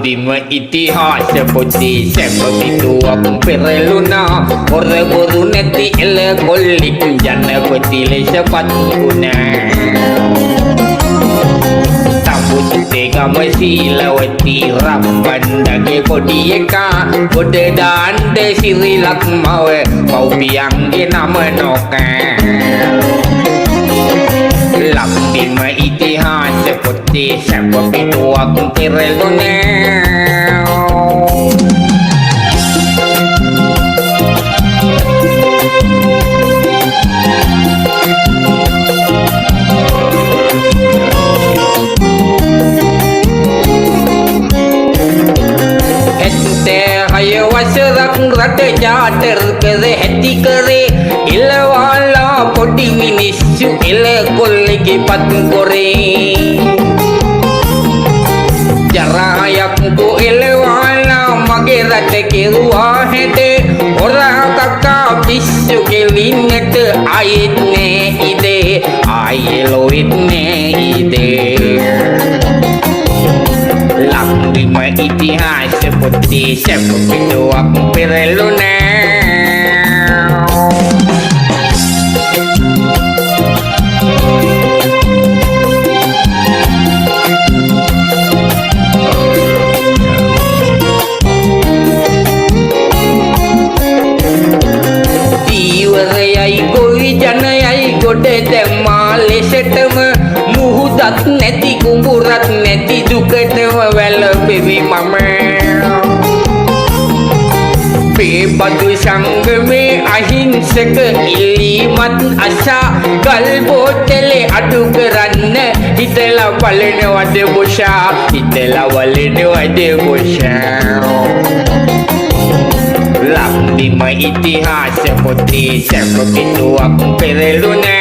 ලක්දිම ඉතිහාස පොතේ සැපපිටුවක් පෙරළුණා හොරබොරු නැති එළ කොල්ලෙක් ජනපති ලෙස පත් වුණා තඹුත්තේ ගම සීලවතී රම්බණ්ඩගේ පොඩි එකා ගොඩ දාන්න සිරිලක් මව පව්පියන්ගේ නම නොකා ලක්දිම ඉතිහාස පොතේ සැපපිටුවක් පෙරළුණා වසරක් රට ජාතර කර හැටි කරේ ඉලවාලා පොඩි මිනිස්සු එළ කොල්ලෙගේ පත් කොරේ ජරායක් කෝ එළවාලා මගේ රට කෙරුවා හැට හොරා කක්කා පිස්සු කෙලින්නට ආයෙත් නෑ ඉදේ ආයෙලොවෙත් නෑ ඉදේ ලක්දිම ඉතිහාස පොතේ සැපපිටුවක් පෙරළුණා දීවරයයි ගොවි ජනයයි ගොඩ දැම්මා ලෙසටම මුහුදත් නැති කුඹුරත් නැති දුකටම වැළපෙමි මම පේබදු සංගමේ අහිංසක ඉල්ලීමත් අසා ගල් බෝතලේ අඩු කරන්න හිතලා බලනවද බොෂා හිතලා බලනවද බොෂා ලක්දිම ඉතිහාස පොතේ සැපපිටුවක් පෙරළුණා